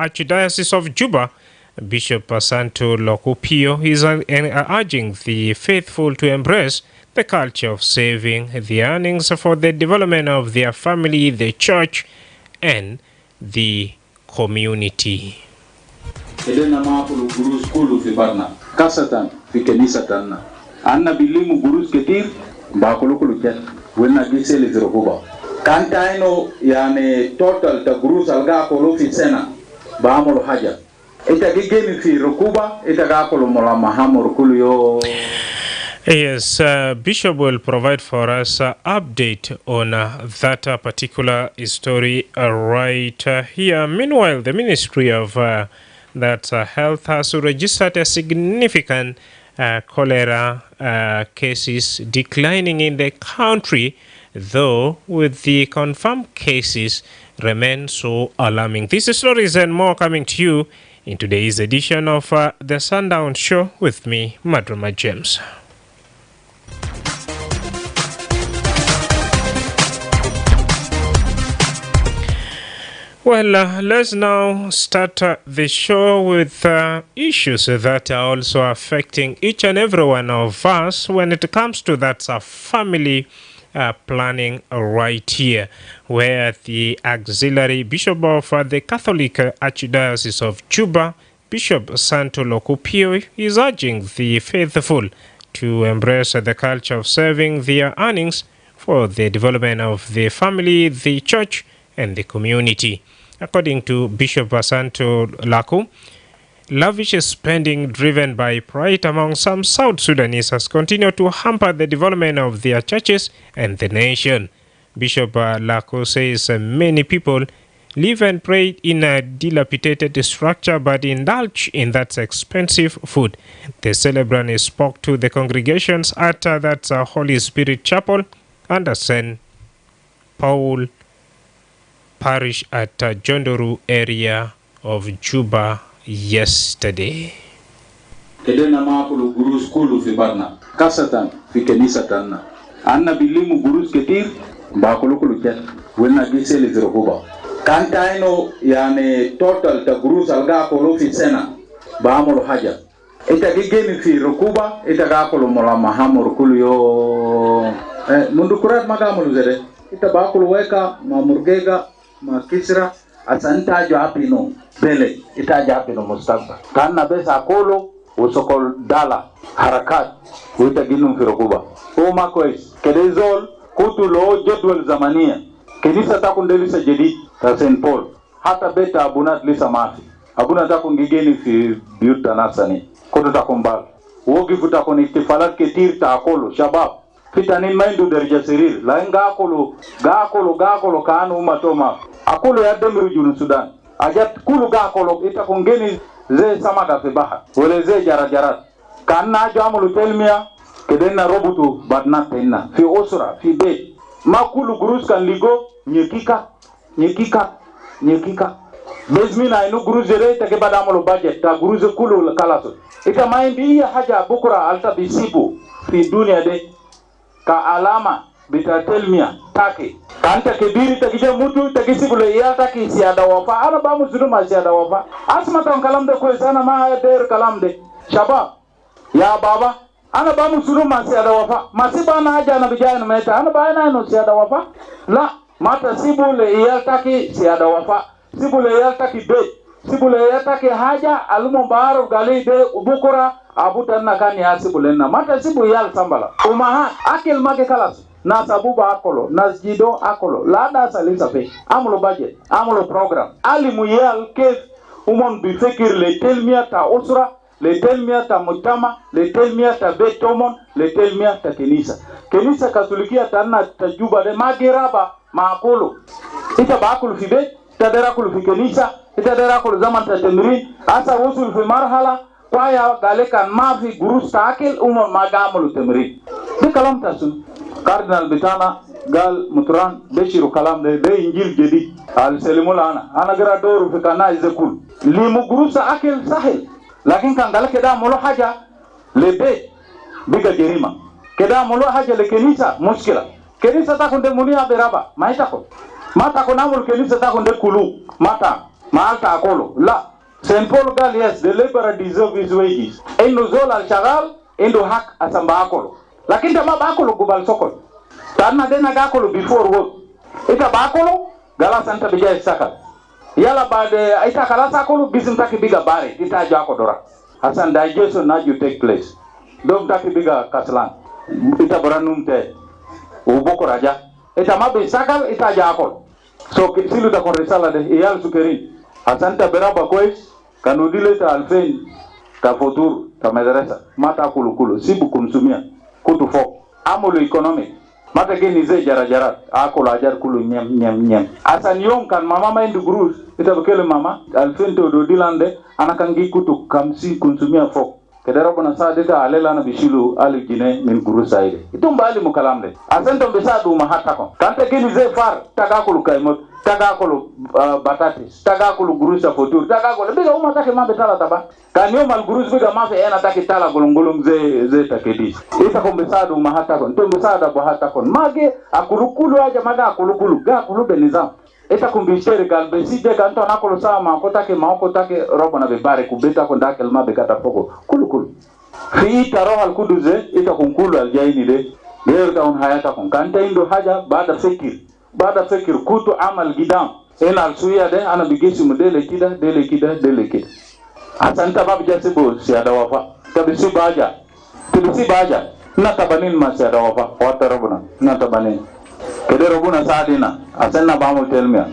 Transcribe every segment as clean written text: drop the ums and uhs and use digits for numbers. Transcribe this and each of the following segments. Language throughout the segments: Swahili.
Archdiocese of Juba, Bishop Santo Lokupio is urging the faithful to embrace the culture of saving the earnings for the development of their family, the church, and the community. Edena maapulu gurus kulu fi barna kasatan fi kenisa tanna anna bilimu gurus ketir bakulu kulu ken wenna giseli zirokuba kanta ino yani total ta gurus alga kulu fi sena baamulu haja ita gigeni fi rukuba ita ga kulu mola mahamur kulu yo. Yes, Bishop will provide for us an update on that particular story right here. Meanwhile, the Ministry of Health has registered a significant cholera cases declining in the country, though with the confirmed cases remain so alarming. These stories and more coming to you in today's edition of the Sundown Show with me, Madrama James. Well, let's now start the show with issues that are also affecting each and every one of us when it comes to that family planning right here, where the auxiliary bishop of the Catholic Archdiocese of Juba, Bishop Santo Lokupio, is urging the faithful to embrace the culture of saving their earnings for the development of the family, the church, and the community. According to Bishop Santo Laku, lavish spending driven by pride among some South Sudanese has continued to hamper the development of their churches and the nation. Bishop Laku says many people live and pray in a dilapidated structure but indulge in that expensive food. The celebrant spoke to the congregations at that Holy Spirit Chapel under St. Paul Parish at Jondoru area of Juba yesterday. Edena maapulu gurus kulu fi barna kasatan fi kenisa tanna anna bilimu gurus ketir bakulu kulu ken wenna giseli zirokuba kanta ino yani total ta gurus alga kulu fi sena baamulu haja ita gigeni fi rukuba ita ga kulu mola mahamur kulu yo mundu kurat magamulu zede ita bakulu weka mamurgega makisra asanta japino bele ita japino mustabba kanna besa kolo usokol dala harakat uita ginum firokuba uma kois kedezol kutulo jadwal zamania kenisa takundelisa jadid ta St. Paul hata beta abunat lisa mafi abuna takungigeni fi biuta nasani kutu takumbal wogi futa kon ihtifalat ketir ta kolo shabab fitanin maindu derja serir lainga gakolo kanu matoma akulu ya demiru junu Sudan ajat kulu gakolo itakongeni ze samada fi bahar wale ze jarajarat kanna jamulu telmia kedena robutu badna tenna fi usra fi bait makulu gurus kan ligo nyekika bezmina inu gurus jere take badamulu budget ta gurus kulu kalaso ita maindi haja bukura alta bisibu fi dunia de ka alama bitatelmia take kanta kebiri takije mutu takisibule ya taki siada wafa ana ba musuluma siada wafa asma tan kalam de ko sana ma der kalam de shabab ya baba ana ba musuluma siada wafa masiba na haja na bijana meta ana ba na no siada wafa la mata sibule ya taki siada wafa sibule ya taki be sibule ya taki haja alumo baro gali de ubukura abutan nakani asibule na mata sibu yal sambala umaha akil mage kalas na sabuba akolo na jido akolo lada salisa pe amulo budget amulo program ali muyal kef umon bifekir le telmia ta usra le telmia ta mutama le telmia ta betomon le telmia ta kenisa kasulikia tanna tajuba de magiraba maakolo ita baakulu fi bet tadara kulu fi kenisa ita dara kulu zaman ta temrin asa wusul fi marhala kwaya galekan mafi gurus takil umon magamulu temrin di kalam tasun Cardinal Bitana gal mutran beshiru kalam de injil jadi al selimula ana gara doru fi kana izekul limu gurusa akil sahil lakin kan gal keda molo haja lebe biga jerima keda molo haja le kenisa muskila kenisa ta kunde munia beraba maita ko mata ko namul kenisa ta kunde kulu mata Malta akolo. La. St. Paul gal, yes, the laborer deserve his wages. Endo zol al shagal, endo hak asamba akolo. Lakini tama bakolo gubal sokol. Tana dena gakolo before work. Ita bakolo, gala santa bija isaka. Yala bade ita kala sakolo bisim taki biga bare. Ita jako dora. Hasan digestion na you take place. Dom taki biga kaslan. Ita beranum te. Uboko raja. Ita mabe sakal ita jako. So silu ta koresala de iyal sukerin. Hasan ta beraba kois kanudile ta alfen ta fotur ta madrasa. Mata kulu sibu kumsumia. Kutu fok. Amolo economic. Mata geni ze jara akolo ajar kulu nyem. Asan yom kan mama maindu grus ita bekele mama alfento do dilande anakangi kutu kamsi konsumia fok. Kedera bona sa deta alela na bishilu ali gine min grus aide. Itu mbali mukalamde. Asan to bisa du mahata kon. Kante geni ze far tagakulu kaimot tagakulu batatis tagakulu grusa fotur tagakulu biga uma take mambe tala taba. Kanyo mal grus biga mafe ena take tala gulungulung ze takedis. Ita ko bisa du mahata kon. To bisa da bahata kon. Mage akulukulu aja maga akulukulu ga kulube nizam. Ita kumbishere gal beside kanto nakolo sama ko take maoko take robo na bebare kubeta ko ndakel mabe kata poko kulukulu. Fi taro al kuduze ita kunkulu al jaini de. Leo ta un hayata kon kanta indo haja baada fikir kutu amal gidam ena al suya de ana bigesi modele kida asanta babu jasibo siada wafa tabisi baja na tabanin ma siada wafa wata rabuna na tabanin kede rabuna saadina asanna bamu telmia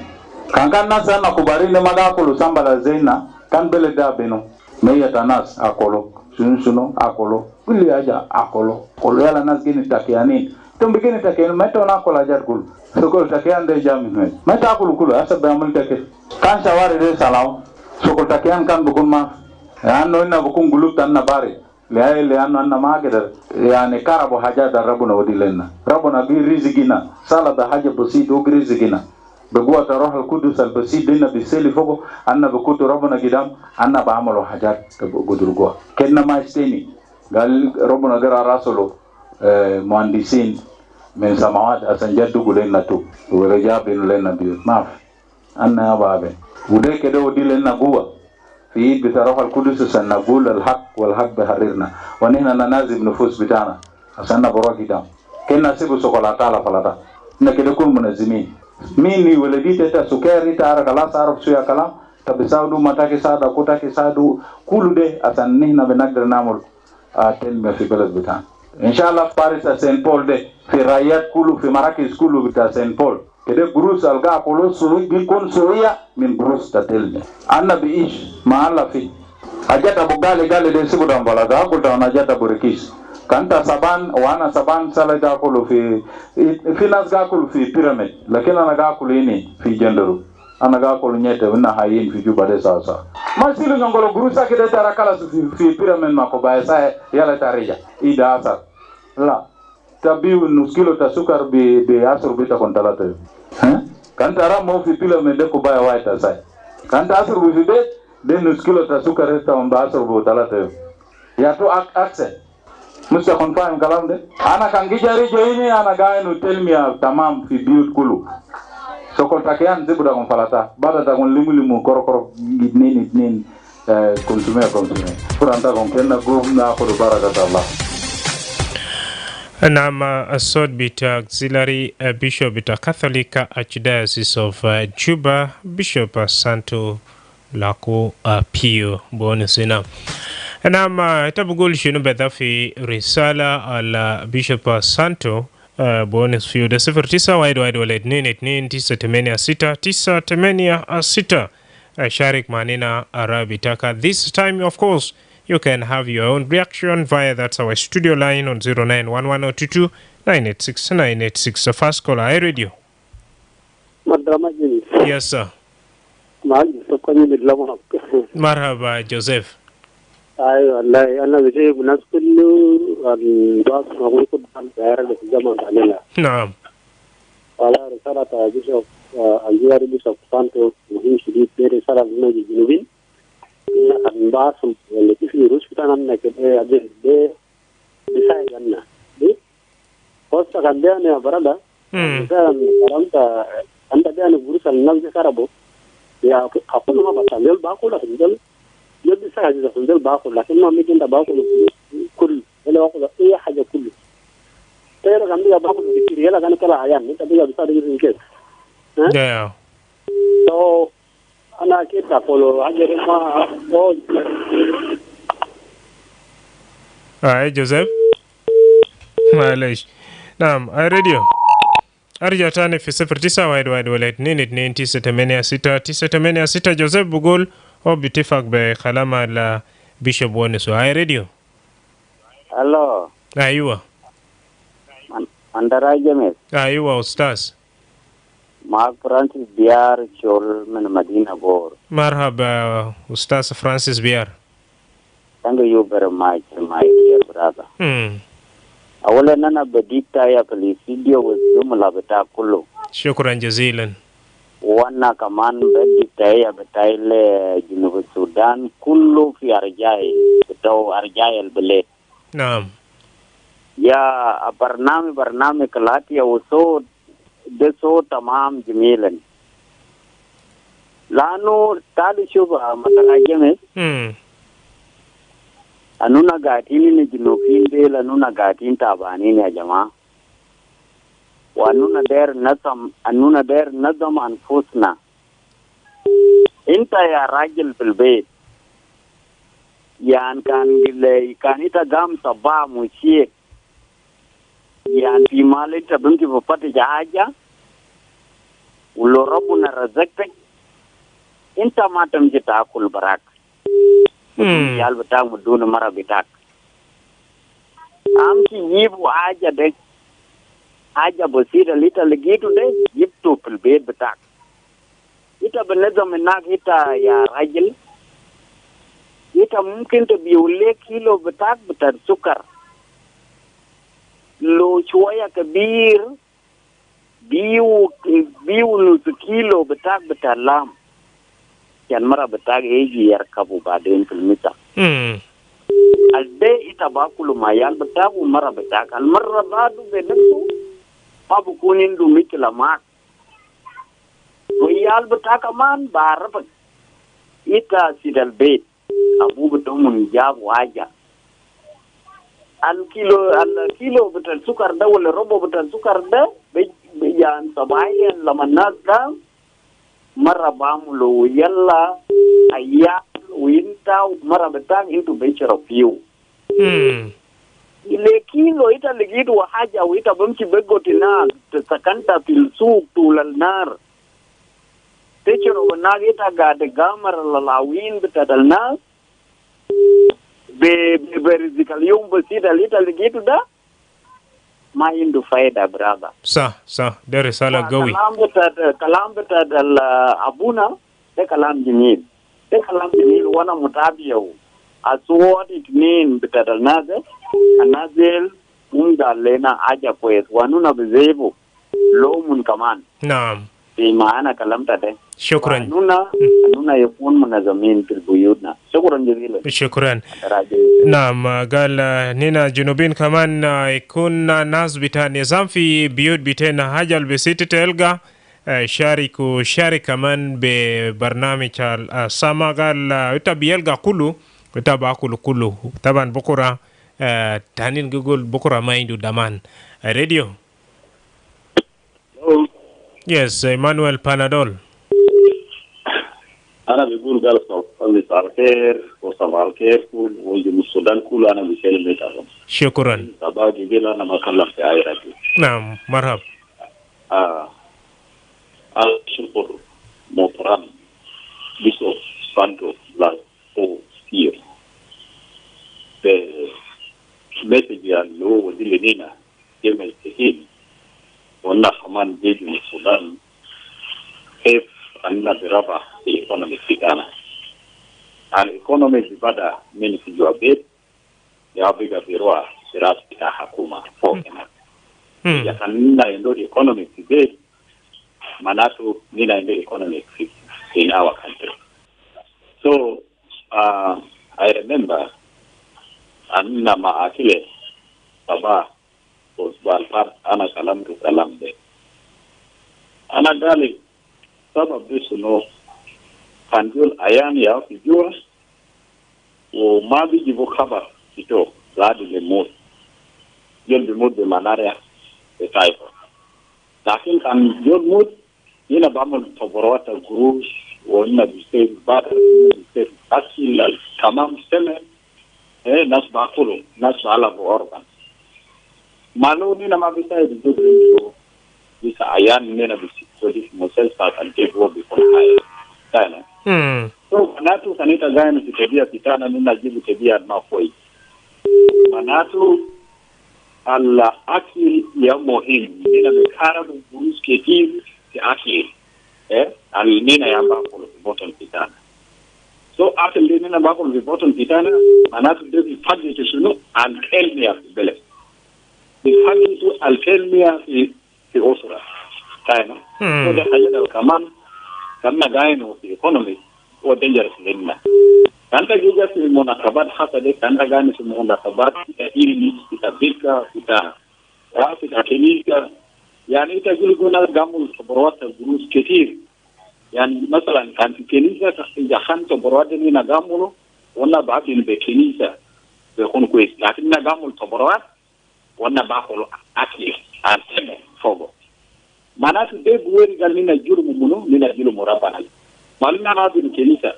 kankan na sana kubari ne maga kulu sambala zaina kan bele da beno meya tanas akolo suno akolo kuli aja akolo kolo yala nas gini takianin tumbigini takian meto na kola jar kulu sokol takian de jamin meta kulu asa bamu take kan sawari de salam sokol takian kan bukun ma anno ina bukun guluk tan na bare le anno anna mageder yani karabo haja da rabuna wadilenna rabuna bi rizigina sala da haja basid o rizigina begwa ta rohal qudus al basid dinna biseli fogo anna bukutu rabuna gidam anna ba amalo hajat gudurgo kenna ma steni gal rabuna gara rasolo muandisin men samawat asan jaddu gulenna tu wala jabin lenna bi maf anna babe ude kede wadilenna guwa في بتروح القدس سنقول الحق والحق بحررنا ونحن ننازل نفوس بتاعنا عشان نبرا كده كنا سيبو سوكولا تعالى فلاتا نكده كل منظمين مين ولدي تتا سكري تعرف خلاص عارف شو يا كلام تبساودو متاكي سادا كوتاكي سادو كل ده عشان نحن بنقدر نعمل تنمية في بلد بتاعنا ان شاء الله في باريس سان بول ده في رايات كله في مراكز كله بتاع سان بول كده جروس الغا كله سوي بيكون سويا من جروس تتلني انا بيش ما الله في حاجات ابو قال ده سيبو دام ولا ده كل ده حاجات ابو ركيس كانت سبان وانا سبان سلا ده كله في ناس غا كله في بيراميد لكن انا غا كله هنا في جندرو انا غا كله نيته ونا هاين في جوبا ده ساسا ما سيلو نغولو جروسا كده ترى كلا في بيراميد ما كو بايسا يلا تاريجا ايدا اسا لا tabiu nuskilo ta sukar be asur bita kontalata kan tara mo fi pilo me de ko baya waita sai kan ta asur bi de nuskilo ta sukar ta on ba asur bo talata ya to akse musta confirm kalam de ana kan gijari joini ana gaenu telmia tamam fi biut kulu sokol takian zibuda kon falata bada da kon limulimu korokoro nini consumer puranta kon kenna go na ko baraka Allah. Nama Asod Bita Auxiliary Bishop Bita Catholic Archdiocese of Juba, Bishop Santo Lako Pio Bonusina. Nama Tabugul Shinu Bedafi Risala ala Bishop Santo bonus few the Sefer Tisa wide wallet nin Tisa Temenia Sita Sharik Manina Arabitaka. This time, of course, you can have your own reaction via that's our studio line on 0911 986 The first caller, iRadio. Madrama. Yes, sir. Marhaba, Joseph. أنا بجيب الناس كله الباص موجود قدام دائرة الجامعة علينا. نعم. على رسالة بيشوف الجواري بيشوف سانتو مهم شديد برسالة من الجنوبين. الباص اللي في روس بتاعنا من كده أجل ده بيساعد لنا. دي بس كان ده أنا برادة. مثلا أنت ده أنا بروس الناس بكربو. ya hakuna mabata leo bako la ndio leo bisa hizo ndio bako lakini mimi ndio bako kul ile wako ya haja kullu tayari ngamia bako fikiri yala kana kala haya nitapiga bisa ndio kesi yeah so ana kita polo ajere ma Joseph معلش نعم راديو أرجع تاني في 0911 جوزيف بقول هو بيتفق بكلام على بيشوب ونسو هاي راديو الو أيوة أندرا جميل أيوة أستاذ معك فرانسيس بيار شول من مدينة بور مرحبا أستاذ فرانسيس بيار thank you very much my dear brother أولا أنا بديت يا فيديو وزملا بتاع كله شكرا جزيلا وانا كمان بديت يا بتاع جنوب السودان كله في أرجاء البلاد نعم يا برنامج كلاتي وصوت ده صوت تمام جميلا لانه تعالي شوف مثلا جميل anuna gatini ni jinofin bela nuna gatin tabani ne jama'a wa anuna der nazam anfusna inta ya rajul bil bayt yan kan gile kan ita gam sabba mu shi yan fi malita binti fa fata haja ulo rabbuna razaqtak inta ma tamji taakul barak yal betak mudun mara betak am ki yibu haja basira lita legitu de yiptu fil bayt betak ita benazam nak ita ya rajul ita mungkin tabiule kilo betak betar sukar lo chuaya kabir biu nus kilo betak betar lam yan mara betag eji yar kabu baden filmita alde ita bakulu mayal betagu mara betag al marra badu benesu abu kunin du mikla mak yal betag man barab ita sidal bet abu betumun jab waja al kilo betal sukar da wala robo betal sukar da be yan sabayan lamanas da mara bamulo yalla ayya winta mara betang into becher piu ile kilo ita legidu haja wita bamchi begotina sakanta fil suq tulal nar becher wana ita gade gamar lalawin betadal nas be rizikal yum basida lita legidu da ma indu faida brother صح ده رسالة قوي كلام بتاع أبونا ده كلام جميل وانا متابعه أصوات اثنين بتاع النازل قال لنا حاجة كويس وانونا بزيبو لو من كمان نعم في معنى كلام ده شكرا أنونا يكون منظمين في بيوتنا شكرا جزيلا شكرا نعم قال نينا جنوبين كمان يكون ناس بتاع نظام في بيوت بتاعنا حاجة البسيطة تلقى شارك كمان ببرنامج السما قال يتبيلقى كله كله طبعا بكرة تانين جوجل بكرة ما عنده دمان راديو Yes, Emmanuel Panadol. أنا بقول قال صلي على خير وصباح الخير وجم السودان كله أنا بشيل ميتهم. شكرا. صباح جميل أنا ما كلم في عائلتي. نعم مرحب. شكر محترم بيسوف ساندو لا أو كير. message ya lo wazili nina jemel kihini wana khaman jeju ni Sudan if anna biraba economic figana al economic bada mini kujua bet ya biga birwa sirat kita hakuma fokena ya kanina endo economic bet manatu nina endo economic in our country. So I remember anna ma akile baba osbal par ana kalam tu kalam de ana dali sabab disu no kanjul ayan ya fijua o mabi jibo khabar ito ladi le mot jol be mot be malaria be typhoid lakin kan jol mot ina bamul toborota gurus o ina bise bada bise asil tamam seme nas bakulu nas ala bo organ malo ni na mabisa ido bisa ayan ni na bisi so this mosel sa kan tebo be for high sana so manatu kanita gani kitebia kitana nina jibu tebia mafoi manatu alla akil ya muhim nina bekarabu gurus ketir ti akil al nina ya bakulu bottom kitana so akil nina bakulu bottom kitana manatu de fadli sunu al kelmiya bele بحاجة الكلمة في أسرة كائنة وده حاجة كمان كنا جاينه في إيكونومي ودنجرس لنا كان تجيء في المناسبات حصل كان جاينه في المناسبات إيري في تبريكا في تكنيكا يعني تقول قلنا جامل خبرات الدروس كثير يعني مثلا كان في كنيسة إذا كان خبرات لنا جامله ولا بعد بكنيسة بيكون كويس لكن جامل خبرات wannan ba ko akli an teme fogo manatu de buweri gal mina jurumu munu mina jurumu rabbana malna na bin kelisa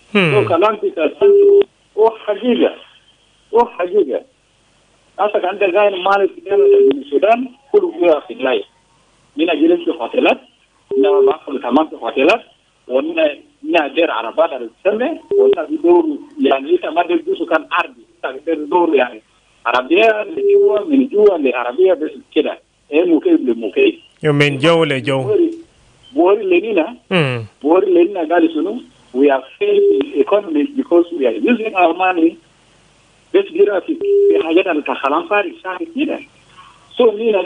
so kalam ti ta santu o hajiga asa kan da gain malik ne da Sudan kulu ya filai mina jirin ki hotelat na ba ko tamam ki hotelat wannan ina der araba da semme wannan bidoru yani ta madel dusu kan ardi ta der doru yani Arabia من جوا لعربية بس كده مكيف لمكيف يو من جو لجو بوري لنا قال شنو we are failing economics because we are using our money بس جرا في حاجات الكلام فارغ ساكت كده so لنا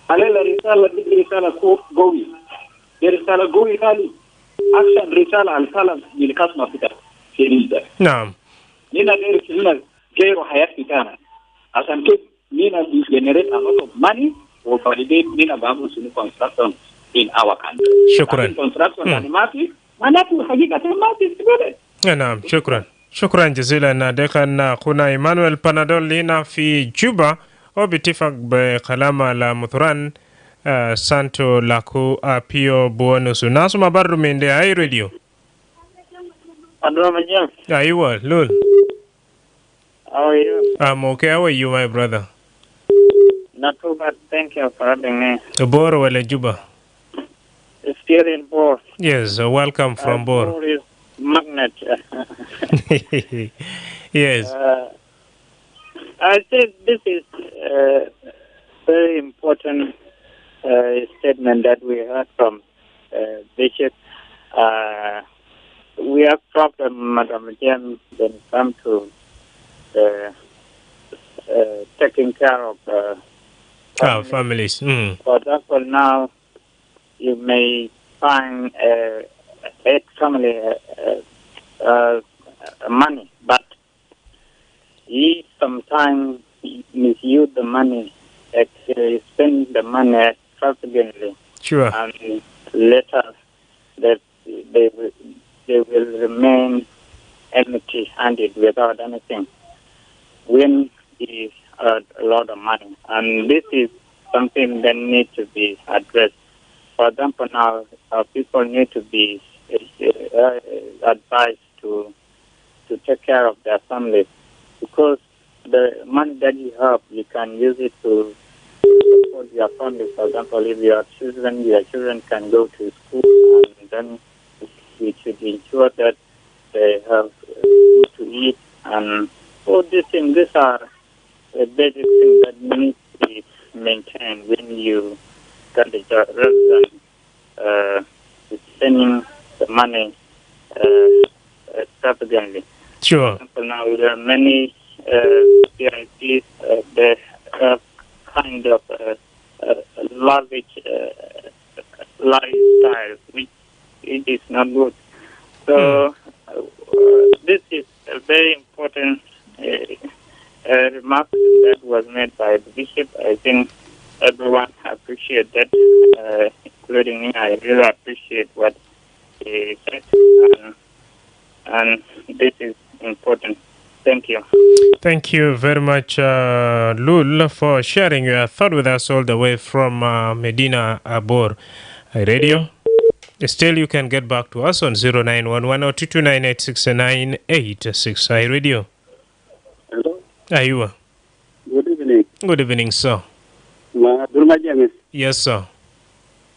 على رسالة قوي رسالة قوي قالي أكشن رسالة على الكلام للكاسمة في نعم لنا غير حياة كتانا عشان كده Nina will generate a lot of money or validate Nina Babu Sunu construction in our country. شكرا. Construction animati, manatu hakika temati sibole. نعم شكرا جزيلا. ده كان أخونا إيمانويل بانادول لنا في جوبا وباتفاق بكلام المثران سانتو لاكو أبيو بونوسو ناسو مبارو من دي أي راديو. Madrama Jam. أيوة لول. How are you? I'm okay. How are you, my brother? Not too bad. Thank you for having me. Bor wala Juba? Still in Bor. Yes, welcome from Bor. Bor is magnet. Yes. I think this is a very important statement that we heard from Bishop. We have problem, Madam Jam, when it comes to taking care of families. For example, now you may find a family money, but he sometimes misuse the money, spend the money extravagantly. Sure. And later that they will remain empty-handed without anything. When is a lot of money, and this is something that needs to be addressed. For example, now people need to be advised to take care of their families, because the money that you have, you can use it to support your family. For example, if your children can go to school, and then we should ensure that they have food to eat, and all these things. These are basic things that need to be maintained when you get the job, rather than spending the money extravagantly. Sure. For example, now there are many PIPs that have kind of lavish lifestyle, which it is not good. So this is a very important remark that was made by the bishop. I think everyone appreciates that, including me. I really appreciate what he said. and this is important. Thank you. Thank you very much, Lul, for sharing your thought with us all the way from Medina Abor Radio. Still, you can get back to us on 0911 or 2298698. Hi, Radio. Hello. Ayua. Good evening. Good evening, sir. Madrama James. Yes, sir.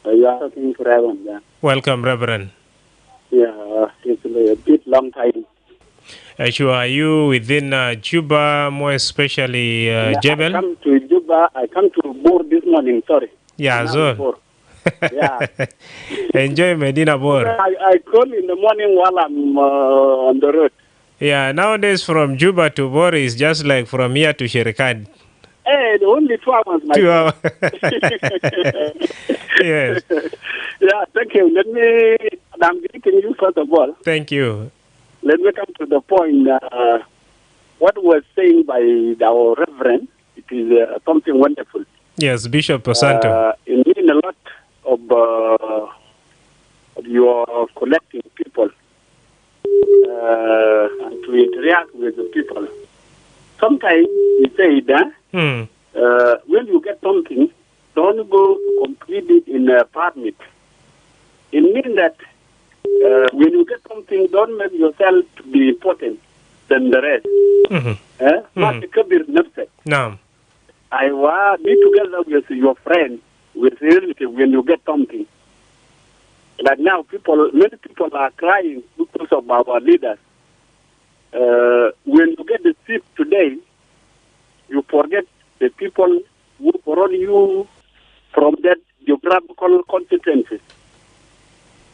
You are talking to Reverend. Welcome, Reverend. Yeah, it's a bit long time. Sure. Are you within Juba, more especially Jebel? I come to Juba. I come to Bor this morning. Sorry. Yeah, so. Yeah. Enjoy Medina Bor. I call in the morning while I'm on the road. Yeah, nowadays from Juba to Bor is just like from here to Sherikad. Hey, only 2 hours, my 2 hours. Yes. Yeah, thank you. I'm greeting you first of all. Thank you. Let me come to the point. What was saying by our reverend, it is something wonderful. Yes, Bishop Santo. It means a lot of your collecting people and to interact with the people. Sometimes he said, when you get something, don't go to complete it in a permit. It means that when you get something, don't make yourself to be important than the rest. Not kabir nafsak. No. I want be together with your friend, with relative when you get something. Like now, many people are crying because of our leaders. When you get the seat today, you forget the people who brought you from that geographical constituencies.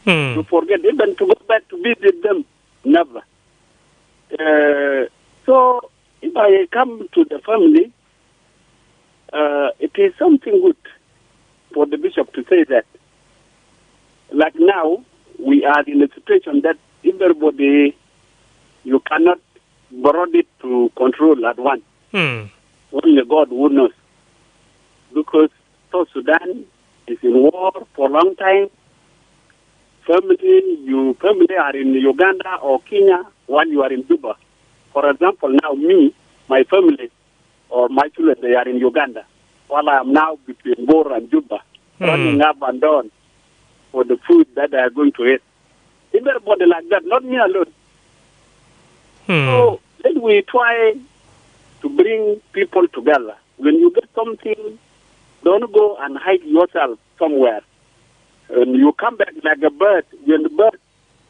You forget even to go back to visit them. Never. So, if I come to the family, it is something good for the bishop to say that. Like now, we are in a situation that everybody, you cannot brought it to control at once. Only God who knows. Because South Sudan is in war for a long time. Family are in Uganda or Kenya while you are in Juba. For example, now my family or my children, they are in Uganda, while I am now between Bor and Juba, running up and down for the food that they are going to eat. Everybody like that, not me alone. So then we try to bring people together. When you get something, don't go and hide yourself somewhere. And you come back like a bird. When the bird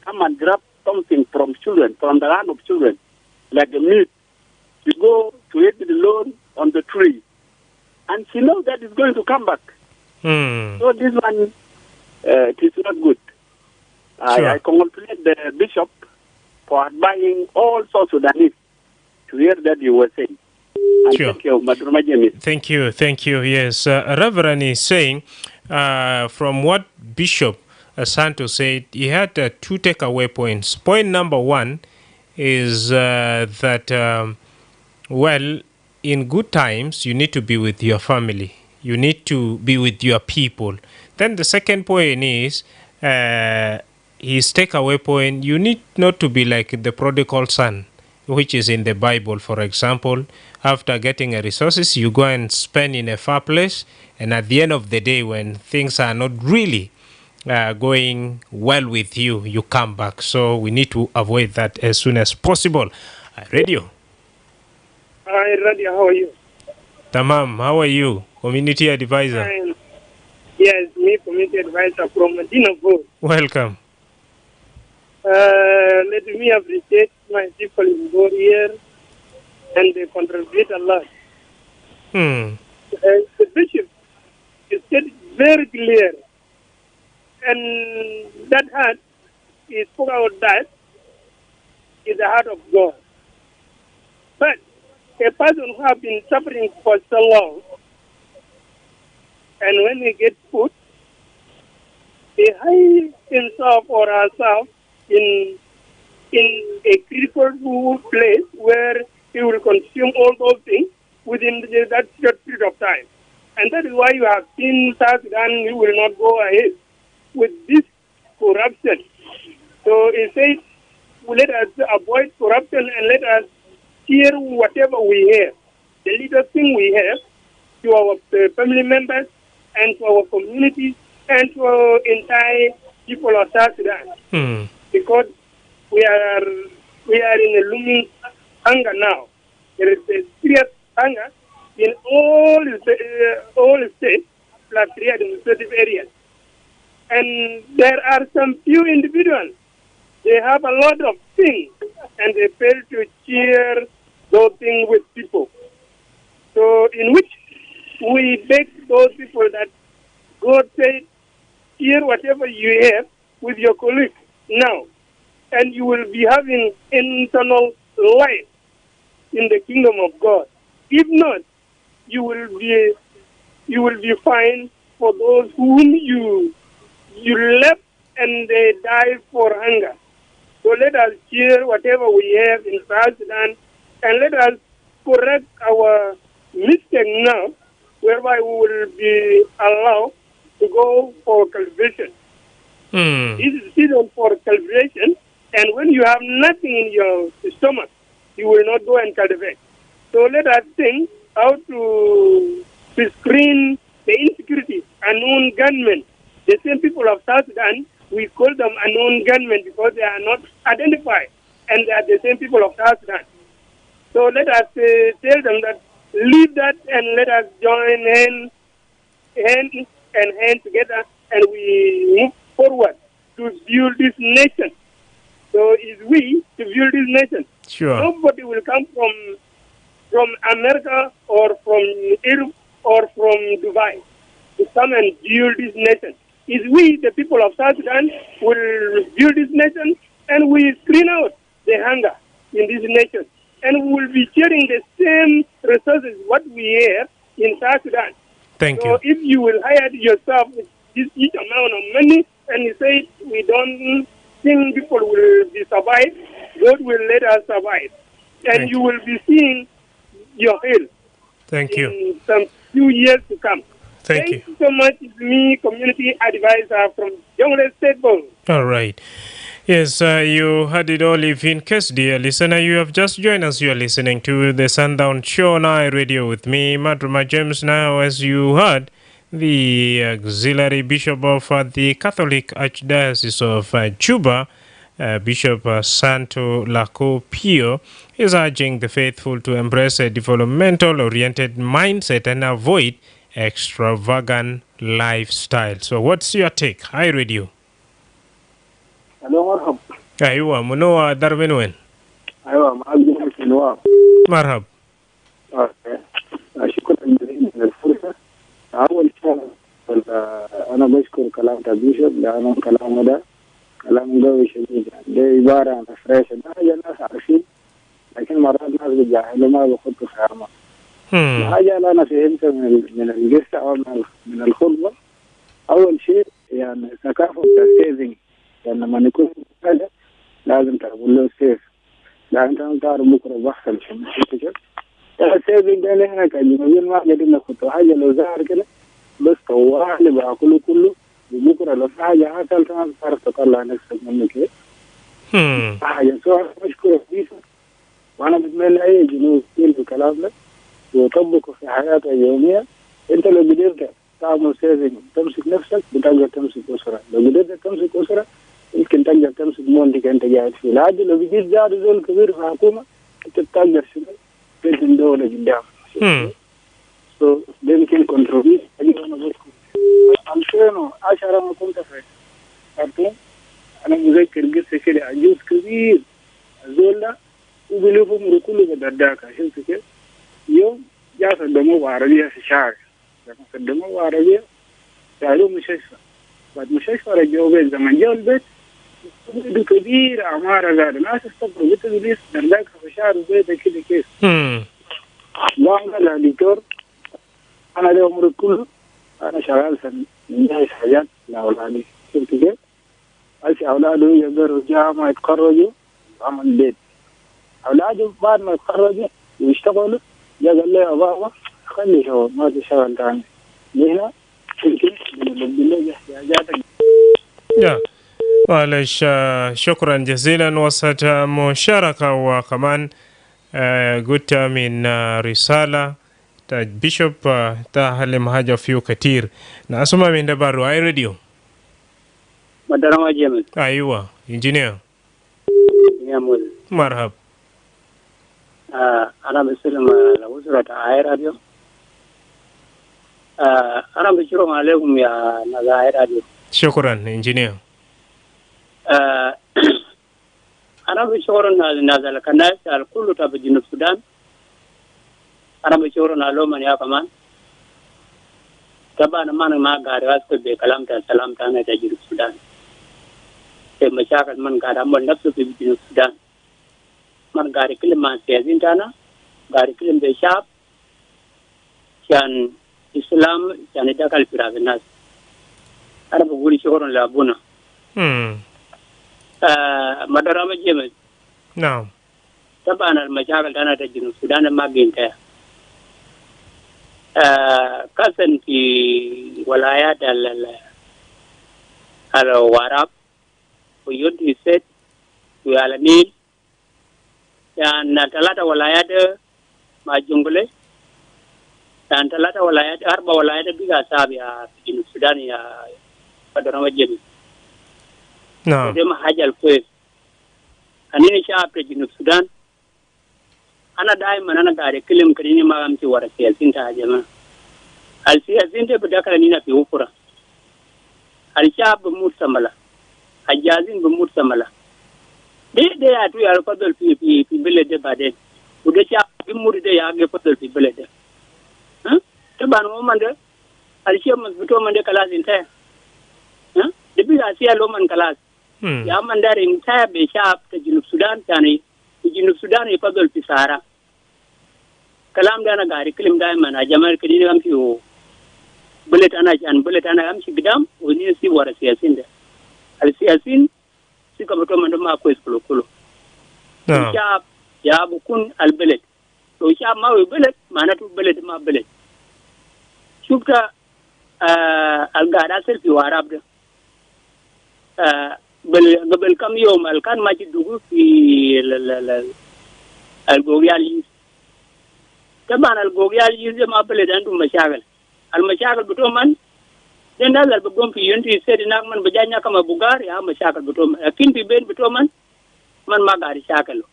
come and grab something from children, from the hand of children, like a meat, you go to eat it alone on the tree. And she knows that it's going to come back. So this one, it is not good. Sure. I congratulate the bishop for advising all South Sudanese to hear that you were saying. And Sure. thank you, Madrama James. Thank you. Yes, Reverend is saying, from what Bishop Santo said, he had 2 takeaway points. Point number 1 is that, well, in good times, you need to be with your family. You need to be with your people. Then the second point is, his takeaway point, you need not to be like the prodigal son, which is in the Bible. For example, after getting a resources, you go and spend in a far place, and at the end of the day, when things are not really going well with you, you come back. So we need to avoid that as soon as possible. Radio. Hi, Radio. How are you? Tamam, how are you? Community advisor. Fine. Yes, me, community advisor from Medina Abor. Welcome. Let me appreciate my people in Bor here, and they contribute a lot. The bishop is very clear, and that heart he spoke about that is the heart of God. But a person who has been suffering for so long, and when he gets food, he hides himself or herself in a critical place where he will consume all those things within that short period of time. And that is why you have seen South Sudan will not go ahead with this corruption. So he says let us avoid corruption and let us share whatever we have, the little thing we have, to our family members and to our communities and to our entire people of South Sudan. Because we are in a looming hunger now. There is a serious hunger in all states plus 3 administrative areas. And there are some few individuals, they have a lot of things and they fail to share those things with people. So in which we beg those people that God said, share whatever you have with your colleagues now, and you will be having internal life in the kingdom of God. If not, you will be fined for those whom you left and they die for hunger. So let us share whatever we have in South Sudan and let us correct our mistake now, whereby we will be allowed to go for cultivation. This is season for cultivation, and when you have nothing in your stomach, you will not go and cultivate. So let us think how to screen the insecurity, unknown gunmen. The same people of South Sudan, we call them unknown gunmen because they are not identified, and they are the same people of South Sudan. So let us tell them that leave that and let us join hand together, and we move forward to build this nation. So it's we to build this nation. Sure. Nobody will come from America or from Europe or from Dubai to come and build this nation. It's we, the people of South Sudan, will build this nation, and we screen out the hunger in this nation. And we will be sharing the same resources what we have in South Sudan. Thank so you. if you will hire yourself with this huge amount of money, and you say we don't think people will be survive, God will let us survive. And you will be seeing your health in some few years to come. Thank you. Thank you so much. It's me, community advisor from Jonglei State Board. All right. Yes, you heard it all. If in case, dear listener, you have just joined us, you are listening to the Sundown Show on iRadio with me, Madrama James. Now, as you heard, the auxiliary bishop of the Catholic Archdiocese of Juba, Bishop Santo Laco Pio, is urging the faithful to embrace a developmental-oriented mindset and avoid extravagant lifestyle. So what's your take? iRadio. Hello, marhab. أيوة منو دربين وين؟ أيوة معك جميل النواب. مرحب. شكرا جزيلا للفرصة. أول شيء أنا بشكر كلام تبيشر لأنه كلام ده كلام قوي شديد. ده عبارة عن فريشة. ده الناس عارفين لكن مرات الناس بيجاهلوا ما بيخطوا في عمق. الحاجة اللي أنا فهمتها من القصة أو من الخطبة، أول شيء يعني ثقافة السيفنج. يعني لما نكون حاجة لازم تقول له سيف، لأن أنت تعرف بكرة بحصل شنو كده. السيفنج ده هنا كجنوبيين ما قاعدين نخطوا حاجة لو ظهر كده بس طوال بأكله كله، وبكرة لو في حاجة حصلت ما تعرف تطلع نفسك منه كده. حاجة سواء مشكورة فيها، وأنا بتمنى أي جنوب يلقوا الكلام ده ويطبقه في حياته اليومية. أنت لو قدرت تعمل سيفنج تمسك نفسك بتقدر تمسك أسرة، لو قدرت تمسك أسرة يمكن تقدر تمسك مونتك أنت قاعد فيه. لعد لو بيجي زاد زول كبير في الحكومة أنت بتقدر شنو تنزل دولة قدام. so ده يمكن كنتروليس. أنا بذكر 2010 ما كنت في خرطوم، أنا مذكر قصة كده عجوز كبير الزول ده وبيلف عمره كله بدرداك. شفت كده يوم جاء صدموه عربية في الشارع، لما صدموه عربية سألوه مستشفى، بعد مستشفى رجعوا بيت. زمان جاءوا البيت بيته كبير عمارة زاد، ناس استقروا بيته بليس درداك في الشارع وبيته كده كيف. قال الدكتور أنا ده عمري كله أنا شغال في نجهز حاجات لأولادي. شفت كيف؟ هسه أولاده يقدروا جامعة يتخرجوا وعمل بيت. أولاده بعد ما يتخرجوا ويشتغلوا جا قال لي يا بابا خلي شغل ما تشتغل تاني هنا يمكن بنلبي لك احتياجاتك. معلش شكرا جزيلا. وسط مشاركة وكمان قلت من رسالة بيشوب تهلم حاجة فيه كتير نسمع من دبارو اي راديو. مدرما جيمس. ايوه انجينير. مرحب. انا بسلم لوزارة اي راديو. انا بشكركم عليكم يا ناس اي راديو. شكرا انجينير. أنا بشكر الناس الكنائس الكل تبع جنوب السودان. أنا بشكر نالوم يا كمان. طبعا ما قاعد أسكت بكلام السلام تانا جنوب السودان. المشاكل من قاعد أعمل نفسه في جنوب السودان. من قاعد يكلم مع السياسيين تانا. قاعد يكلم بالشعب. كان الإسلام كان يدخل في الناس. أنا بقول شكرا لأبونا. مدرما جيمس. نعم. طبعا المشاكل تانا جنوب السودان ما بينتهي. كسن في ولايات الواراب ويودي سيد ويالنيل يعني 3 ولايات مع جنجلة يعني 3 ولايات 4 ولايات بيجا سابيا في جنوب السودان يا مدرما جيمس. نعم. ده ما حاجة الكويس. أنا شعب جنوب السودان. أنا دائما أنا قاعد أتكلم كريني ما أمشي ورا السياسيين تاجمنا. السياسيين ده بدأ نينا في أوفرا. الشعب بموت سملا. الجازين بموت سملا. ده يأتي على فضل في بلد بعدين. وده شعب بموت ده يأجي فضل في بلد. طبعا هو من ده الشيء مسبوط من ده كلاس انتهى. ده بيجي لو من كلاس. يا من دار انتهى بشعب جنوب السودان يعني جنوب السودان يفضل في سهرة. كلام ده أنا قاعد أتكلم دائما أجمل كديني أمشي بلد أنا أمشي قدام ونيسي ورا السياسيين ده. السياسيين سيكبروا من ما كويس كله. الشعب يا بكون البلد. لو الشعب ما هو بلد معناته بلد ما بلد. شفت القاعد أصل في واراب ده. قبل كم يوم كان ماشي دوغو في الجوغيال. طبعا الجوغيال ما بلد عندهم مشاكل. المشاكل بتوعهم الناس اللي بقوم في يونتي سيد من بجانيا كما بوغار يا مشاكل بتوعهم. لكن في بين بتوعهم من ما قاعد يشاكلوا.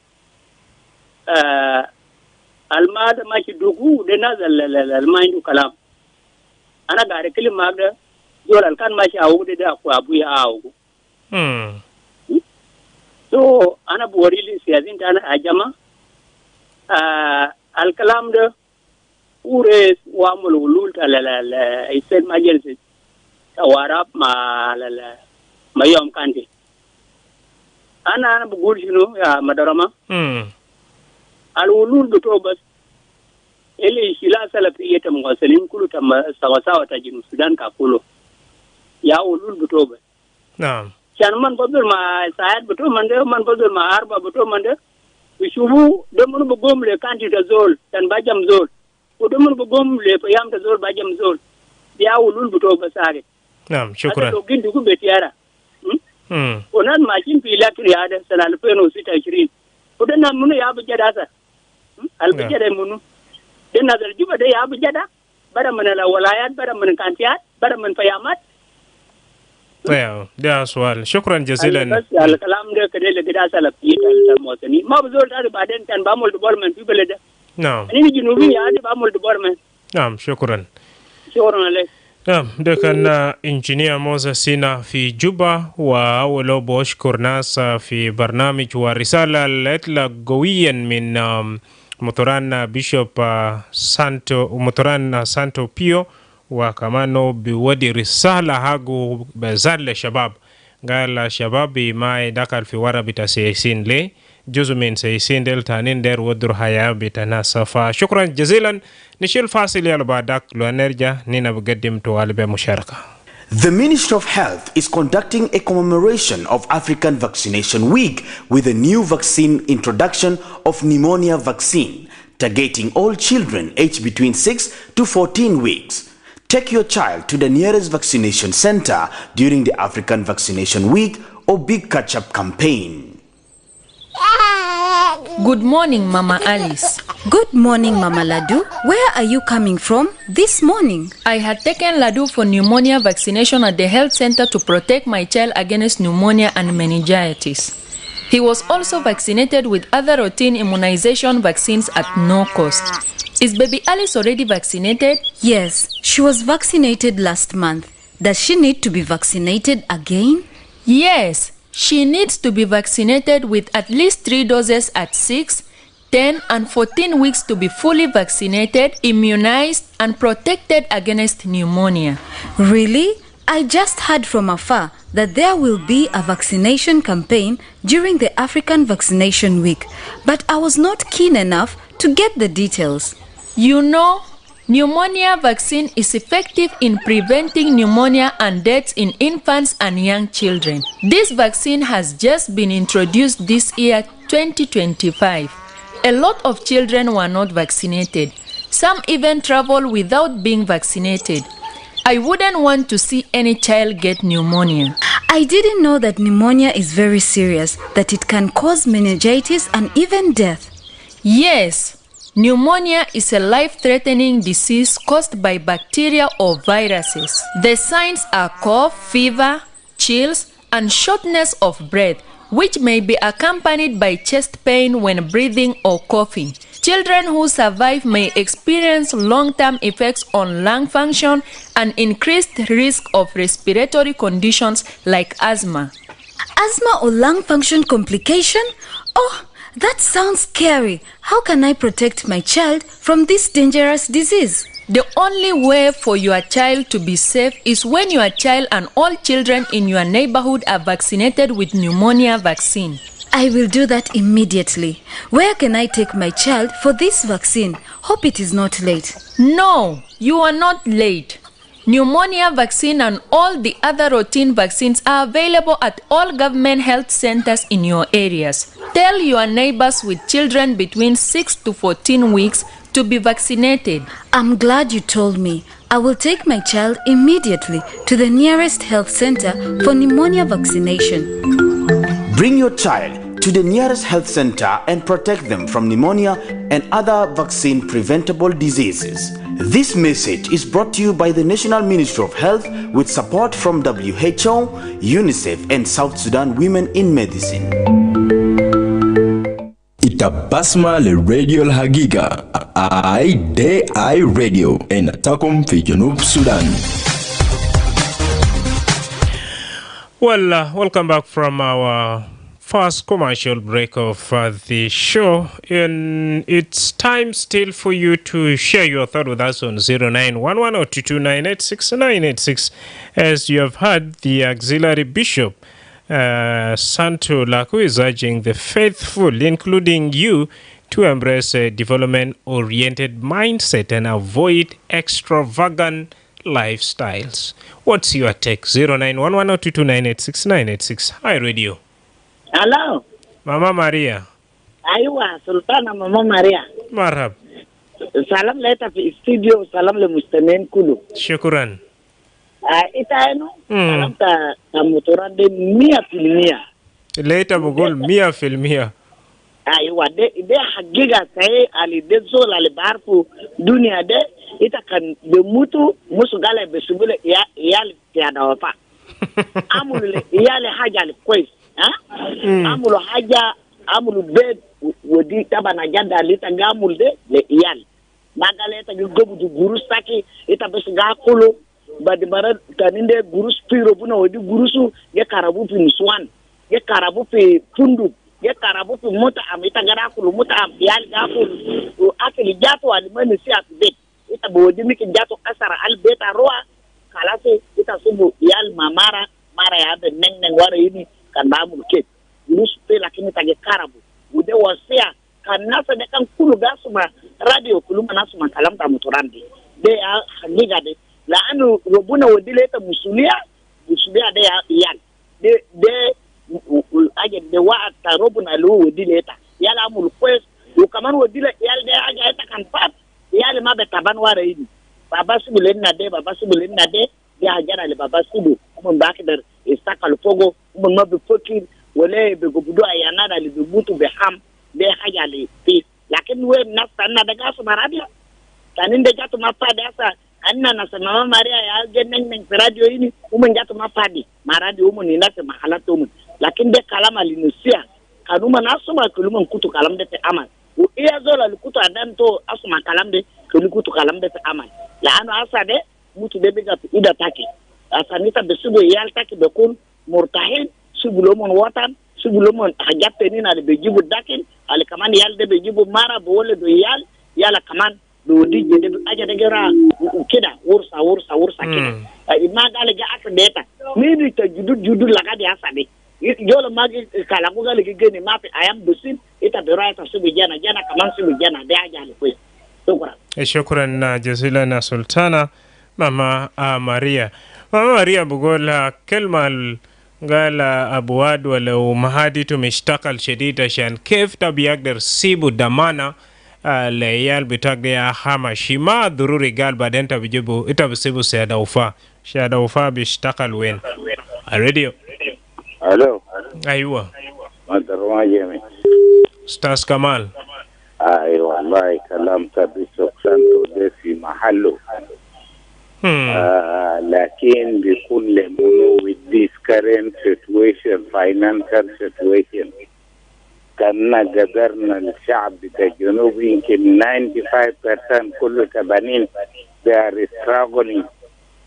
الماد ماشي دوغو الناس اللي ما عنده كلام. أنا قاعد أتكلم معك ده زول كان ماشي أوغ ده أخو أبويا أوغ. So أنا بوريلي سياسين تانا أجمع الكلام ده ورث وعمل ولول على السيد مجلس تواراب ما يوم كانتي أنا بقول شنو يا مدرما الولول بتوع بس اللي شلا سلفية المواصلين كله تم سوا تجين السودان كله يا ولول بتوع بس. نعم. كان من بدل ما ساعد بتوع من ده من بدل ما أربعة بتوع من ده بيشوفوا دمر بقوم لكانتي تزول كان باجم زول ودمر بقوم لفيام تزول باجم زول يا ولول بتوع بس هذا. نعم شكرا. هذا لوجين دكتور بيتيارا. ونحن ماشيين في إلكتري هذا سنة 2026 ودنا منو يا بجدا هذا. البجدا منو. دنا الجوبة ده يا بجدا بدأ من الولايات بدأ من كانتيات بدأ من فيامات. طيب ده سؤال. شكرا جزيلا. بس الكلام ده كده اللي كده سلفية المواطنين ما بزول هذا بعدين كان بعمل ديفلوبمنت في بلده. نعم. أنا جنوبي هذا بعمل ديفلوبمنت. نعم شكرا. شكرا لك. نعم ده كان إنجينير موسى سينا في جوبا وأولو بشكر ناس في برنامج ورسالة الإطلاق قويا من مطران بيشوب سانتو بيو وكمان بيودي رسالة هاجو بزال الشباب قال شباب ما يدخل في ورا بتا سيسين لي جزء من سيسين ديل تانين دير ودر حياة بتناسفة. شكرا جزيلا. نشيل فاصل يلا بعدك لو نرجع نينا بقدم توالي بمشاركة. The Ministry of Health is conducting a commemoration of African Vaccination Week with a new vaccine introduction of pneumonia vaccine, targeting all children aged between 6 to 14 weeks. Take your child to the nearest vaccination center during the African Vaccination Week or big catch-up campaign. Good morning, Mama Alice. Good morning, Mama Ladu. Where are you coming from this morning? I had taken Ladu for pneumonia vaccination at the health center to protect my child against pneumonia and meningitis. He was also vaccinated with other routine immunization vaccines at no cost. Is baby Alice already vaccinated? Yes, she was vaccinated last month. Does she need to be vaccinated again? Yes, she needs to be vaccinated with at least 3 doses at 6, 10, and 14 weeks to be fully vaccinated, immunized, and protected against pneumonia. Really? I just heard from afar that there will be a vaccination campaign during the African Vaccination Week, but I was not keen enough to get the details. You know, pneumonia vaccine is effective in preventing pneumonia and deaths in infants and young children. This vaccine has just been introduced this year, 2025. A lot of children were not vaccinated. Some even travel without being vaccinated. I wouldn't want to see any child get pneumonia. I didn't know that pneumonia is very serious, that it can cause meningitis and even death. Yes. Pneumonia is a life-threatening disease caused by bacteria or viruses. The signs are cough, fever, chills, and shortness of breath, which may be accompanied by chest pain when breathing or coughing. Children who survive may experience long-term effects on lung function and increased risk of respiratory conditions like asthma. Asthma or lung function complication? Oh, that sounds scary. How can I protect my child from this dangerous disease? The only way for your child to be safe is when your child and all children in your neighborhood are vaccinated with pneumonia vaccine. I will do that immediately. Where can I take my child for this vaccine? Hope it is not late. No, you are not late. Pneumonia vaccine and all the other routine vaccines are available at all government health centers in your areas. Tell your neighbors with children between 6 to 14 weeks to be vaccinated. I'm glad you told me. I will take my child immediately to the nearest health center for pneumonia vaccination. Bring your child to the nearest health center and protect them from pneumonia and other vaccine-preventable diseases. This message is brought to you by the National Ministry of Health with support from WHO, UNICEF, and South Sudan Women in Medicine. Itabasma le radio Hagiga, I radio, en Takum fi Junub Sudan. Well, welcome back from our first commercial break of the show, and it's time still for you to share your thought with us on 0911-229-86986. As you have heard, the auxiliary bishop Santo Laku is urging the faithful, including you, to embrace a development-oriented mindset and avoid extravagant lifestyles. What's your take? 0911-229-86986. Hi, radio. Hello. Mama Maria. Aywa, Sultana Mama Maria. Marhab. Salam leta fi studio, salam le mustamin kulu. Shukran. Ita eno, salam ta muturande 100%. Leta bugol 100%. Aywa, de hagiga sai ali de zola le barfu dunia de ita kan be mutu musu gala be subule iyali tiada wafa. Amul iyali haja le kwes. Amulu haja amulu bed wodi tabana jada lita gamul de le iyal magaleta gobu du gurus taki ita bes gakulu badi bara taninde gurus piro buna wodi gurusu ye karabu fi nuswan ye karabu fi fundu ye karabu fi mota am ita garakulu mota am iyal gakulu akili jato alimani si atbet ita wodi miki jato asara albeta roa kalase ita subu iyal mara ya be neng wara yini kan bamu ke gurus pe lakini tage karabu ude wasia kanasa de kan kulu gasuma radio kuluma nasuma kalam ta muturandi de ya haniga de la anu robuna wodile ta musulia de ya yan de aje de wa ta robuna lu wodile ta yala amul kwes u kaman wodile yal de aje ta kan pat yale mabe taban ware yini baba sibulen na de ya hajara le baba sibu mun baki dar istaka lufogo umma be fokin wala be gobudo ayana da be butu be ham be haja le fi lakin we nafsa na daga su marabiya tanin da jatu mafadi asa anna na sama maria ya genen nen radio ini umun jatu mafadi maradi umun ni nase mahalato umun lakin de kalama linusia kanuma nasuma kuluma kutu kalam de amal u iya zola lukutu adan to asuma kalam de kulukutu kalam de amal la anu asa de mutu de biga ida take asa nita besubo yal take be kun murtahin subulomon watan subulomon hajatte ni na be jibu dakin al kaman yal de be jibu mara bo wole do yala kaman do dije de aja de gara kida ursa kida ima gale ga aka deta ni di ta judu laga de asa de jolo magi kala ko gale gene mapi ayam dusin ita berata subu jana kaman subu jana de aja le ko shukran jazilan sultana mama Maria بقول كلمة قال أبو واد ولو مهاديته مشتغل شديد عشان كيف تبي يقدر سيبو دمانة العيال بتاعي هامشي ما ضروري قال بعدين تبيجيبو إنت بسيبو شهادة وفاء بيشتغل وين الراديو الو أيوة مدرما جميل أستاذ كمال أيوة والله كلامك بسكسان ده في محله لكن بكل منو with this current situation financial situation كنا قدرنا الشعب بتاع الجنوب يمكن 95% كله تبانين they are struggling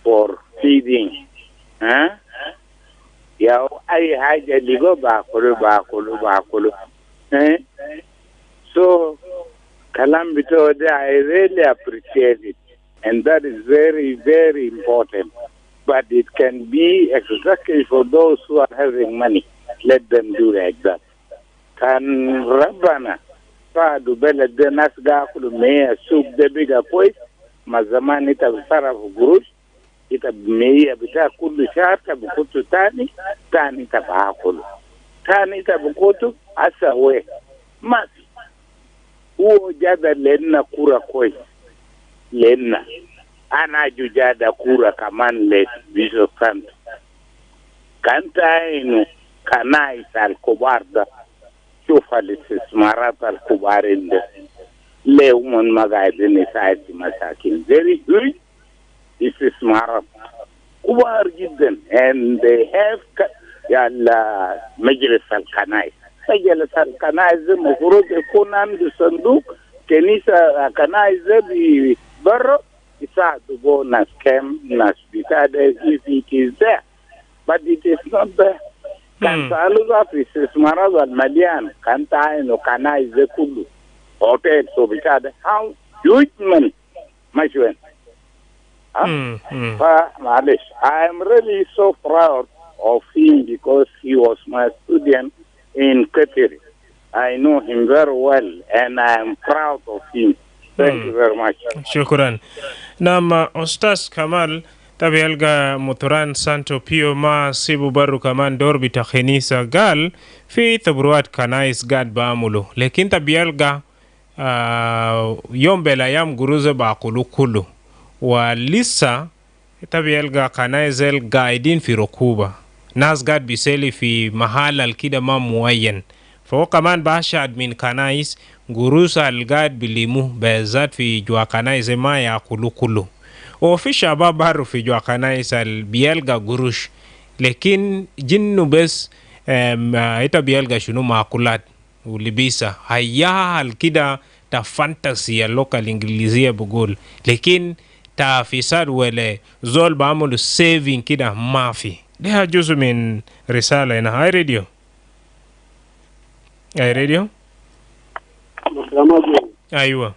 for feeding يا أي حاجة اللي جو باكلوا so كلام بتاعه ده I really appreciate it. And that is very, very important. But it can be exactly for those who are having money. Let them do like that. Can Rabbana Fadu Bela de Nasga Mea Soup de Biga Pois, Mazaman it of Saraf Gurush, it of Mea Bita Kulu Shata Bukutu Tani Tabakulu. Tani Tabukutu, Asa way. Mas Uo Jada Lena Kura Koi. Lena ana jujada kura kaman let biso kanta inu kana isal kubarda shufa lisismarat al kubarinde le umon magaidini saiti masakin very good isismarat kubar jidden and they have yalla majlis al kanais mufurud يكون عنده صندوق كنيسة كنائس بي برو يساعدوا بو ناس كم ناس بتاعده if it is there but it is not there كان تعالوا في استثمارات المليان كان تعينوا كنائس كله هوتيل سو بتاعده how huge money ماشي وين فمعلش I am really so proud of him because he was my student in Kateri. I know him very well and I am proud of him. Thank you very much. Shukran. Nama Ustaz Kamal tabi alga Muturan Santo Pio ma sibu baru kaman dorbi ta khenisa gal fi tabruat kanais gad baamulo. Lekin tabi alga yom belayam guruze baakulu kulu. Wa lisa tabi alga kanaizel gaidin fi rokuba. Nas gad biseli fi mahal al-kida ma muayyan. فهو كمان باشاد من كنايس قروس القاد بليمو بذات في جوا كنايس ما يأكلوا كله وفي شباب بارو في جوا كنايس بيلقى قروش لكن جنو بس ايتا بيلقى شنو ماكولات ولبيسة هيا الكده تا فانتسي اللوكا الانجليزية بقول لكن تا فساد ولا زول بعملوا سيفين كده ما في ده جزء من رسالة هنا هاي راديو أي راديو؟ أيوة.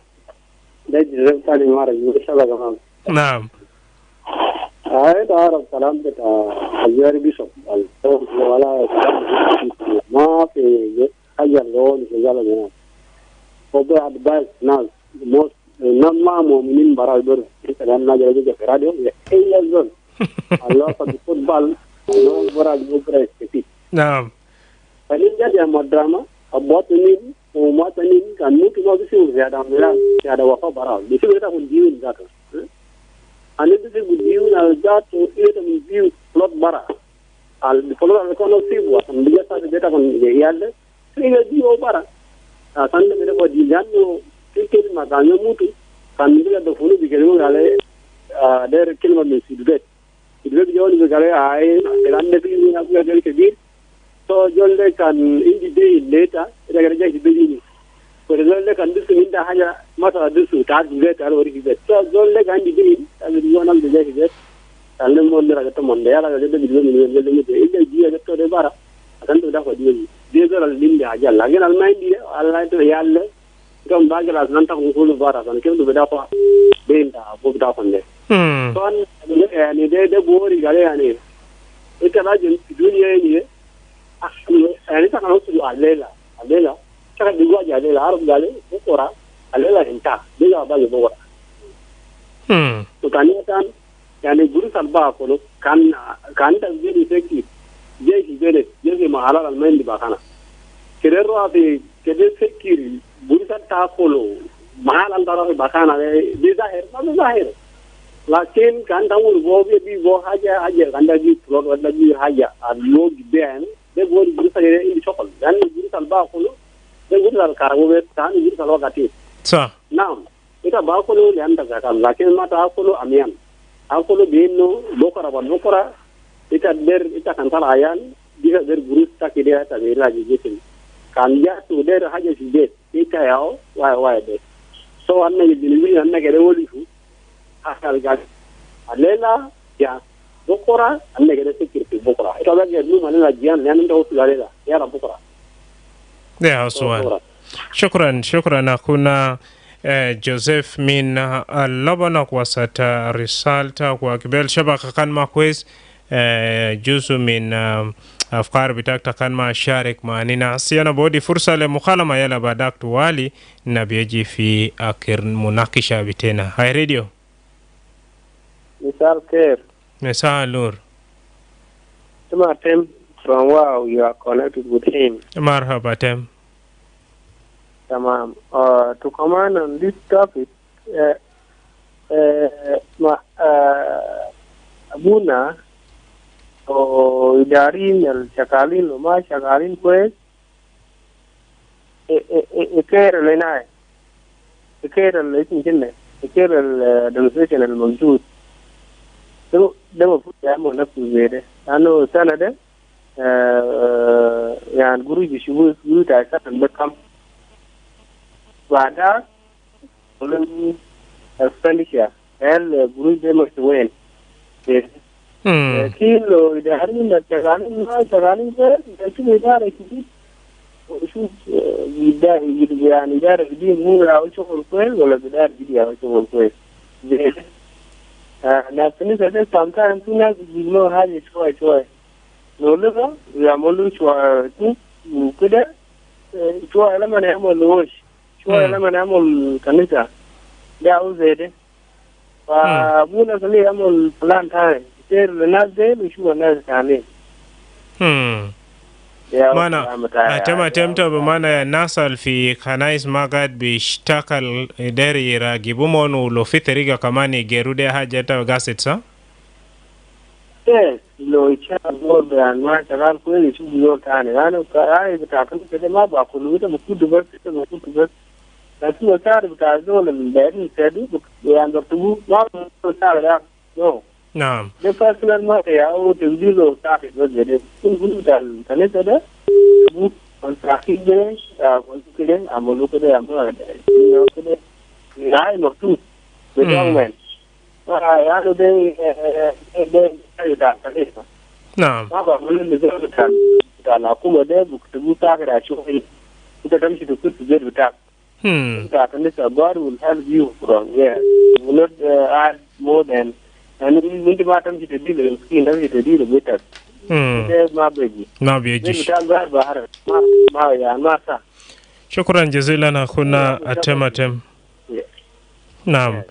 نعم. تعرف كلام بتاع الجاري بيشوف ولا ما في حاجة لون في جالة جنان. وبعد أدبايس ناس موس نما مؤمنين برا دور كلام ناجر جوجا في راديو أي زول. الله قد فوتبال نو برا جوجا كتير. نعم. فلين جالي مدراما أبوات نين وما تنين كان ممكن ما بيصير زيادة ملا زيادة وفاء برا بيصير هذا كل ديون ذاته أنا بيصير كل ديون على ذات وإيه من ديون لوت برا al follow the conocido and the other data on the yard singa di obara sande mere ko di janno ticket magano mutu kan ni da fulu bi gelo gale der kilma me sidubet sidubet joni gale ay grande bi ni na gale ke bir so jolle kan indi day later ida gare jahi be ni ko jolle kan dusu inda haja mata dusu ta dubet ar wori dubet so jolle kan indi day al yonal de jahi bet alle mo ndira ga to monde yala ga de bi ni jolle ni inde di ga to de bara kan to da ko di dezoral linde haja la gel al mayndi alla to yalle dom bagala nan ta ko lu bara kan ke du be da fa benda bo da fa ne ton ni de bori gale yani ita la jin duniya ni ani ta kan su alela ta di gwa ja alela arab gale ko ra alela hinta de ga ba bo to kan tan yani guru salba ko kan da bi effective jeji bele jeji mahala al mendi bakana kerero ati kede sekiri burisa ta kolo mahala al daro bakana de zahir ma zahir lakin kan tawul bo bi bo haja kan da bi pro wala bi haja al log ben de bo burisa indi chokol dan burisa ba kolo de burisa karago be tan burisa lo gati sa nam ita ba kolo le anda ga kan lakin mata kolo amian akolo beno bokara ita kan tala ayan diga der gurus takide ta mira jigetin kan ya to der haja sidet ita yao wa de so anna ni bilwi anna gere woli fu akal ga alela ya bokora anna gere sikir bokora ita ba gere nu manana jian nan ndo tugalela ya bokora ya aswan shukran akuna Joseph min labana kwa sata risalta kwa kibel shabaka kan makwez juzu min afkar bitakta kan ma sharik maanina siyana bodi fursa le mukhalama yala badak tuwali na biyaji fi akir munakisha bitena. Hi radio Misal Kher. Misal Nur. Tuma Tem from wow you are connected with him. Marhaba Tem. Tamam. To comment on this topic, Abuna o idarin al chakalin ma chakalin pues كير لنا كير اللي يمكننا كير الدمسيشن الموجود ده المفروض يعمل نفسه زي ده لأنه السنة ده يعني قروي بيشوفوا قروي تعيسات البكم بعدها ولن الفنشة هل قروي ده مستوين كيلو إذا هرمنا شغالين ما شغالين بس إدارة كتير وشوف يعني إدارة جديد مو راوي شغل كويس ولا إدارة جديد راوي شغل كويس ناس ده sometimes ناس بيجمعوا هذه شوي نقولها يعملوا شوي كده شوي لما نعمل شوي لما نعمل كنيسة ده أو زي ده فابونا خليه يعمل بلان تاني يصير الناس ده بيشوفوا الناس تانيين mana temta bimana ya nasal fi kanais magad bishtakal idari ragibumonu lo fiteriga kamani gerude hajata gasetsa yes lo icha mo da ma tagal ko ni su yo tane ano kai bita kan ke ma ba ko lu ta ku dubar ta ku dubar da su ta bita zo le ben ta du ya ndo tu ma to ta da no naam de personal ma ya o te dizo ta ke do de kun tal tane ta da bu on traffic de ko ke de amolo ke de amolo no ke de ya no tu de government ya do de da tane naam ma ba mun de ta na kuma de bu tu ta ga da shi ita dan shi ku tu de ta ta tane ta God will help you from here will not add more than and we matam ki tedi le skin da ki tedi le better ma beji ma ya ma sa shukran jazilan akuna atematem naam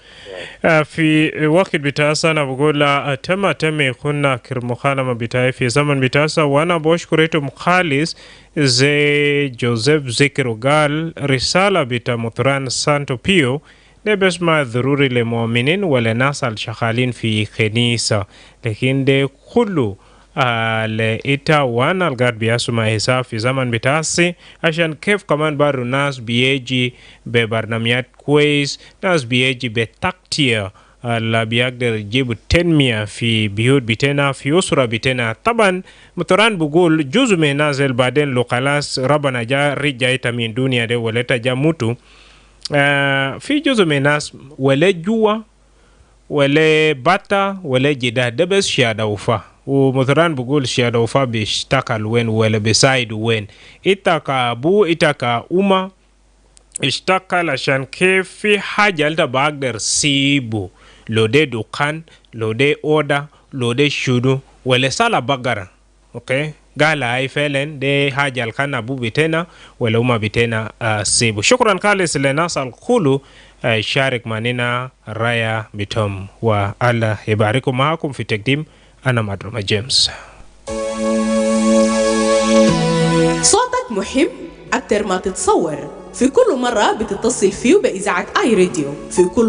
في وقت بتاسا نقول أتم يكون كرمخالة بتاعي في زمن بتاسا وأنا بشكرته خالص زي جوزيف ذكر قال رسالة بتا مطران سانتو بيو ده بسمع ضروري للمؤمنين ولناس الشغالين في كنيسة لكن ده كله لإتا وانا القاد بياسما حساب في زمن بتاسي عشان كيف كمان بارو ناس بيجي ببرنامجات كويس، ناس بيجي بتقتية اللي بيقدر يجيبوا تنمية في بيوت بتنا في أسرة بتنا. طبعا مطران بقول جزء من نازل بعدين لو خلاص ربنا جا رجعت من دنيا دي ولتا جا موتو، في جزء من الناس ولا جوا ولا باتا ولا جدا ده بس شهادة وفا. ومثلا بقول شهادة وفا بيشتغل وين ولا بيساعد وين، إتاكا أبو إتاكا أمة اشتغل عشان كيف في حاجة أنت بقدر سيبو، لو دي دكان لو دي أودا لو دي شودو ولا سالة بقرة. أوكي قال هاي فعلا دي حاجة الكان أبو بيتنا ولا أمة بيتنا سيبو. شكرا خالص لناس الكولو شارك معنا رايا بتوم، والله يباركم معكم في تقديم أنا مدرما جيمس. صوتك مهم أكتر ما تتصور، في كل مرة بتتصل فيه بإذاعة آي راديو، في كل